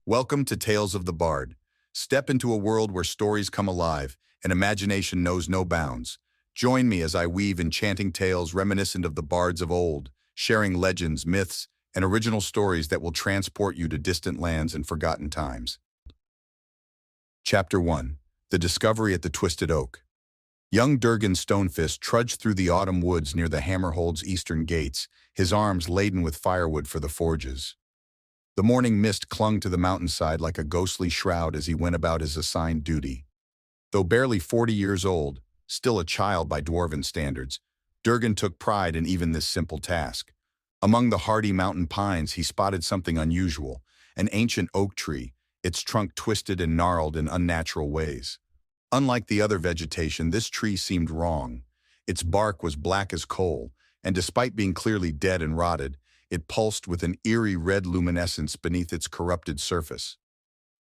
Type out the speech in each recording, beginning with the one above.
Welcome to Tales of the Bard. Step into a world where stories come alive and imagination knows no bounds. Join me as I weave enchanting tales reminiscent of the bards of old, sharing legends, myths, and original stories that will transport you to distant lands and forgotten times. Chapter 1. The Discovery at the Twisted Oak. Young Durgan Stonefist trudged through the autumn woods near the Hammerhold's eastern gates, his arms laden with firewood for the forges. The morning mist clung to the mountainside like a ghostly shroud as he went about his assigned duty. Though barely 40 years old, still a child by Dwarven standards, Durgan took pride in even this simple task. Among the hardy mountain pines he spotted something unusual, an ancient oak tree, its trunk twisted and gnarled in unnatural ways. Unlike the other vegetation, this tree seemed wrong. Its bark was black as coal, and despite being clearly dead and rotted, it pulsed with an eerie red luminescence beneath its corrupted surface.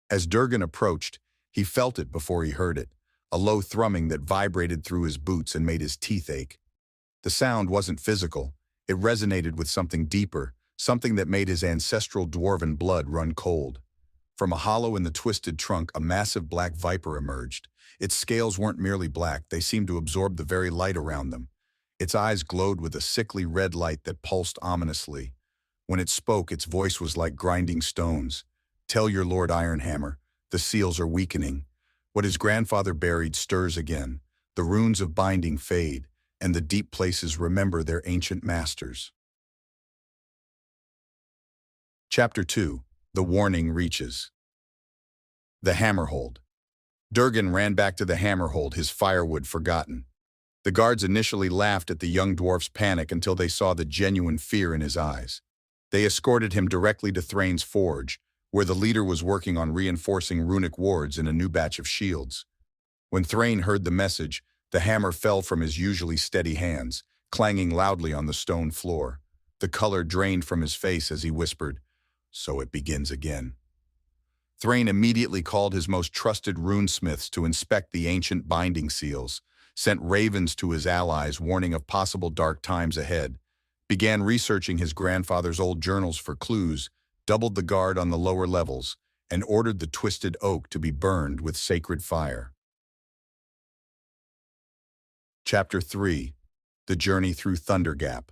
As Durgan approached, he felt it before he heard it, a low thrumming that vibrated through his boots and made his teeth ache. The sound wasn't physical, it resonated with something deeper, something that made his ancestral dwarven blood run cold. From a hollow in the twisted trunk, a massive black viper emerged. Its scales weren't merely black, they seemed to absorb the very light around them. Its eyes glowed with a sickly red light that pulsed ominously. When it spoke, its voice was like grinding stones. "Tell your Lord Ironhammer, the seals are weakening. What his grandfather buried stirs again. The runes of binding fade, and the deep places remember their ancient masters." Chapter 2. The Warning Reaches. The Hammerhold. Durgan ran back to the Hammerhold, his firewood forgotten. The guards initially laughed at the young dwarf's panic until they saw the genuine fear in his eyes. They escorted him directly to Thrain's forge, where the leader was working on reinforcing runic wards in a new batch of shields. When Thrain heard the message, the hammer fell from his usually steady hands, clanging loudly on the stone floor. The color drained from his face as he whispered, "So it begins again." Thrain immediately called his most trusted runesmiths to inspect the ancient binding seals, sent ravens to his allies warning of possible dark times ahead, began researching his grandfather's old journals for clues, doubled the guard on the lower levels, and ordered the twisted oak to be burned with sacred fire. Chapter 3. The Journey Through Thundergap.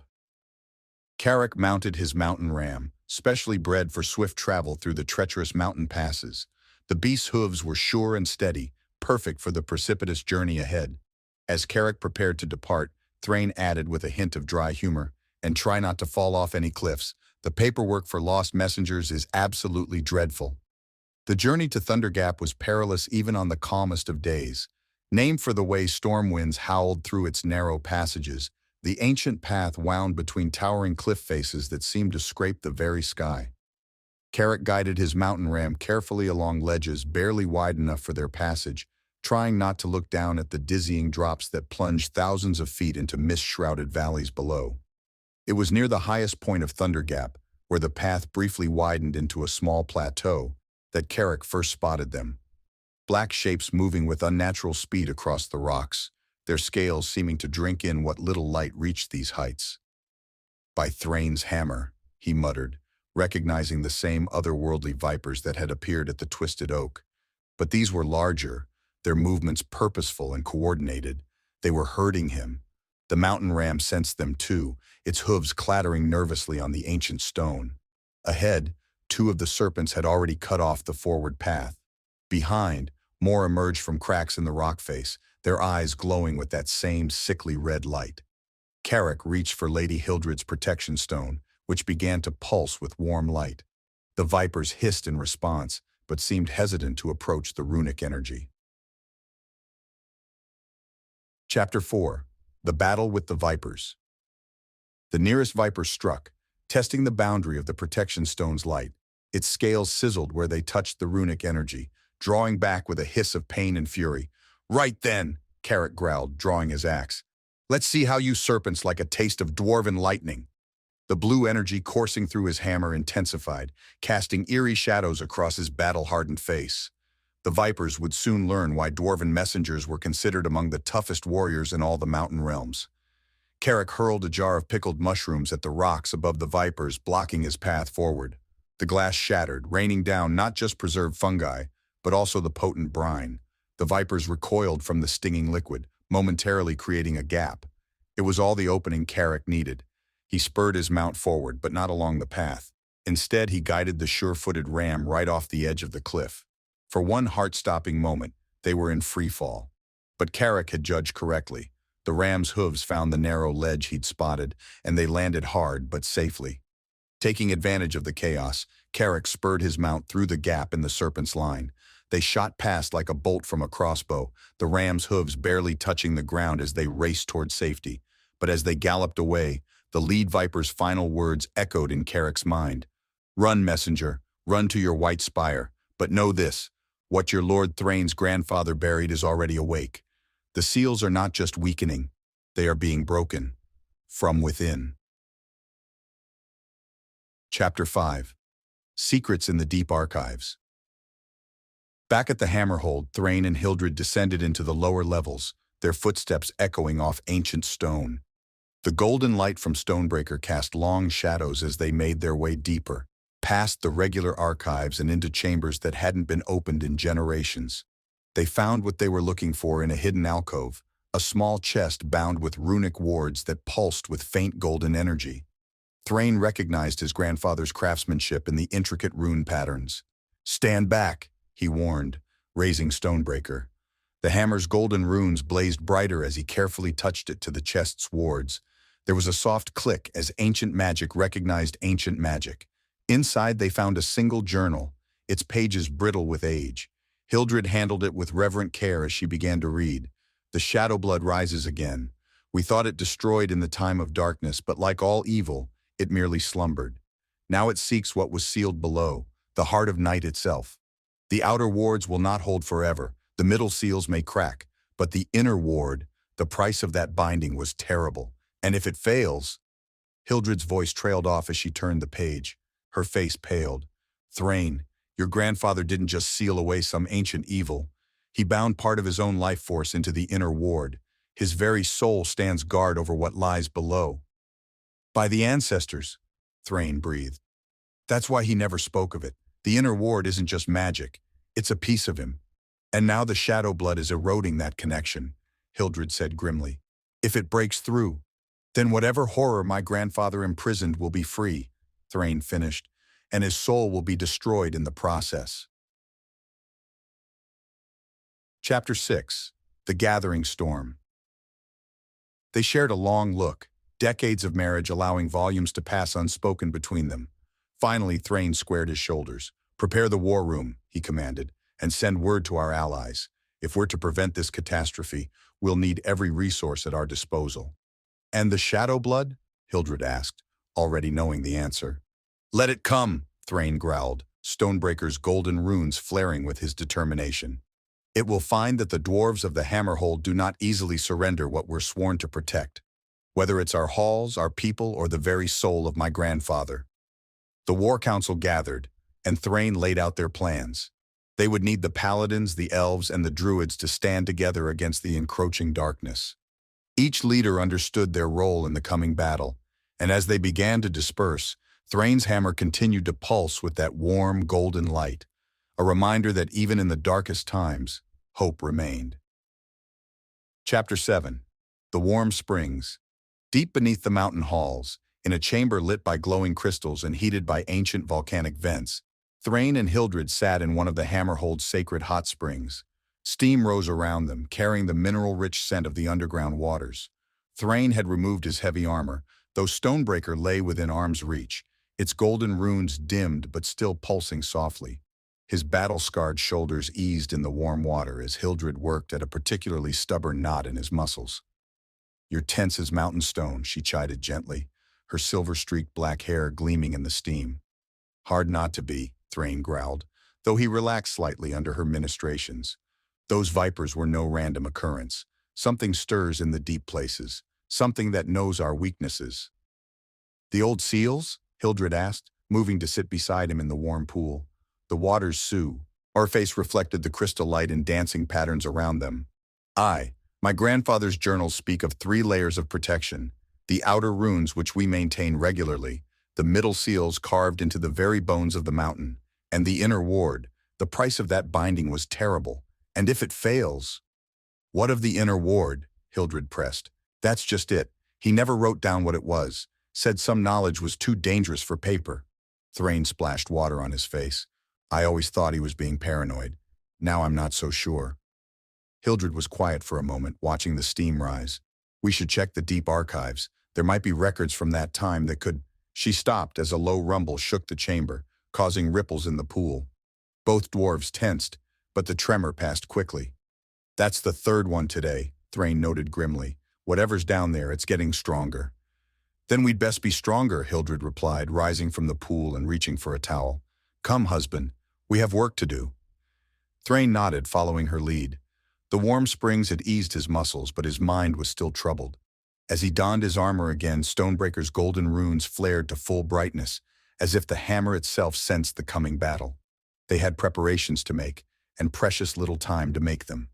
Carrick mounted his mountain ram, specially bred for swift travel through the treacherous mountain passes. The beast's hooves were sure and steady, perfect for the precipitous journey ahead. As Carrick prepared to depart, Thrain added with a hint of dry humor, "And try not to fall off any cliffs. The paperwork for lost messengers is absolutely dreadful." The journey to Thundergap was perilous even on the calmest of days. Named for the way storm winds howled through its narrow passages, the ancient path wound between towering cliff faces that seemed to scrape the very sky. Carrick guided his mountain ram carefully along ledges barely wide enough for their passage, trying not to look down at the dizzying drops that plunged thousands of feet into mist-shrouded valleys below. It was near the highest point of Thundergap, where the path briefly widened into a small plateau, that Carrick first spotted them. Black shapes moving with unnatural speed across the rocks, their scales seeming to drink in what little light reached these heights. "By Thrain's hammer," he muttered, recognizing the same otherworldly vipers that had appeared at the Twisted Oak. But these were larger, their movements purposeful and coordinated. They were herding him. The mountain ram sensed them too, its hooves clattering nervously on the ancient stone. Ahead, two of the serpents had already cut off the forward path. Behind, more emerged from cracks in the rock face, their eyes glowing with that same sickly red light. Carrick reached for Lady Hildred's protection stone, which began to pulse with warm light. The vipers hissed in response, but seemed hesitant to approach the runic energy. Chapter 4. The Battle with the Vipers. The nearest viper struck, testing the boundary of the protection stone's light. Its scales sizzled where they touched the runic energy, drawing back with a hiss of pain and fury. "Right then," Carrick growled, drawing his axe. "Let's see how you serpents like a taste of dwarven lightning." The blue energy coursing through his hammer intensified, casting eerie shadows across his battle-hardened face. The vipers would soon learn why dwarven messengers were considered among the toughest warriors in all the mountain realms. Carrick hurled a jar of pickled mushrooms at the rocks above the vipers, blocking his path forward. The glass shattered, raining down not just preserved fungi, but also the potent brine. The vipers recoiled from the stinging liquid, momentarily creating a gap. It was all the opening Carrick needed. He spurred his mount forward, but not along the path. Instead, he guided the sure-footed ram right off the edge of the cliff. For one heart-stopping moment, they were in free fall. But Carrick had judged correctly. The ram's hooves found the narrow ledge he'd spotted, and they landed hard but safely. Taking advantage of the chaos, Carrick spurred his mount through the gap in the serpent's line. They shot past like a bolt from a crossbow, the ram's hooves barely touching the ground as they raced toward safety. But as they galloped away, the lead viper's final words echoed in Carrick's mind. "Run, messenger, run to your white spire, but know this, what your Lord Thrain's grandfather buried is already awake. The seals are not just weakening, they are being broken from within." Chapter 5. Secrets in the Deep Archives. Back at the Hammerhold, Thrain and Hildred descended into the lower levels, their footsteps echoing off ancient stone. The golden light from Stonebreaker cast long shadows as they made their way deeper, past the regular archives and into chambers that hadn't been opened in generations. They found what they were looking for in a hidden alcove, a small chest bound with runic wards that pulsed with faint golden energy. Thrain recognized his grandfather's craftsmanship in the intricate rune patterns. "Stand back," he warned, raising Stonebreaker. The hammer's golden runes blazed brighter as he carefully touched it to the chest's wards. There was a soft click as ancient magic recognized ancient magic. Inside they found a single journal, its pages brittle with age. Hildred handled it with reverent care as she began to read. "The shadow blood rises again. We thought it destroyed in the time of darkness, but like all evil, it merely slumbered. Now it seeks what was sealed below, the heart of night itself. The outer wards will not hold forever. The middle seals may crack, but the inner ward, the price of that binding was terrible. And if it fails..." Hildred's voice trailed off as she turned the page. Her face paled. "Thrain, your grandfather didn't just seal away some ancient evil. He bound part of his own life force into the inner ward. His very soul stands guard over what lies below." "By the ancestors," Thrain breathed. "That's why he never spoke of it. The inner ward isn't just magic. It's a piece of him. And now the shadow blood is eroding that connection," Hildred said grimly. "If it breaks through, then whatever horror my grandfather imprisoned will be free," Thrain finished, "and his soul will be destroyed in the process." Chapter 6. The Gathering Storm. They shared a long look, decades of marriage allowing volumes to pass unspoken between them. Finally, Thrain squared his shoulders. "Prepare the war room," he commanded, "and send word to our allies. If we're to prevent this catastrophe, we'll need every resource at our disposal." "And the shadow blood?" Hildred asked, already knowing the answer. "Let it come," Thrain growled, Stonebreaker's golden runes flaring with his determination. "It will find that the dwarves of the Hammerhold do not easily surrender what we're sworn to protect, whether it's our halls, our people, or the very soul of my grandfather." The War Council gathered, and Thrain laid out their plans. They would need the paladins, the elves, and the druids to stand together against the encroaching darkness. Each leader understood their role in the coming battle, and as they began to disperse, Thrain's hammer continued to pulse with that warm, golden light, a reminder that even in the darkest times, hope remained. Chapter 7. The Warm Springs. Deep beneath the mountain halls, in a chamber lit by glowing crystals and heated by ancient volcanic vents, Thrain and Hildred sat in one of the Hammerhold's sacred hot springs. Steam rose around them, carrying the mineral-rich scent of the underground waters. Thrain had removed his heavy armor, though Stonebreaker lay within arm's reach, its golden runes dimmed but still pulsing softly. His battle-scarred shoulders eased in the warm water as Hildred worked at a particularly stubborn knot in his muscles. "You're tense as mountain stone," she chided gently, her silver-streaked black hair gleaming in the steam. "Hard not to be," Thrain growled, though he relaxed slightly under her ministrations. Those vipers were no random occurrence. Something stirs in the deep places, something that knows our weaknesses. "The old seals?" Hildred asked, moving to sit beside him in the warm pool. "The waters sue." Her face reflected the crystal light in dancing patterns around them. "Aye, my grandfather's journals speak of 3 layers of protection. The outer runes which we maintain regularly, the middle seals carved into the very bones of the mountain, and the inner ward. The price of that binding was terrible. And if it fails? What of the inner ward? Hildred pressed. That's just it. He never wrote down what it was, said some knowledge was too dangerous for paper. Thrain splashed water on his face. I always thought he was being paranoid. Now I'm not so sure. Hildred was quiet for a moment, watching the steam rise. We should check the deep archives. There might be records from that time that could... She stopped as a low rumble shook the chamber, causing ripples in the pool. Both dwarves tensed, but the tremor passed quickly. That's the third one today, Thrain noted grimly. Whatever's down there, it's getting stronger. Then we'd best be stronger, Hildred replied, rising from the pool and reaching for a towel. Come, husband, we have work to do. Thrain nodded, following her lead. The warm springs had eased his muscles, but his mind was still troubled. As he donned his armor again, Stonebreaker's golden runes flared to full brightness, as if the hammer itself sensed the coming battle. They had preparations to make, and precious little time to make them.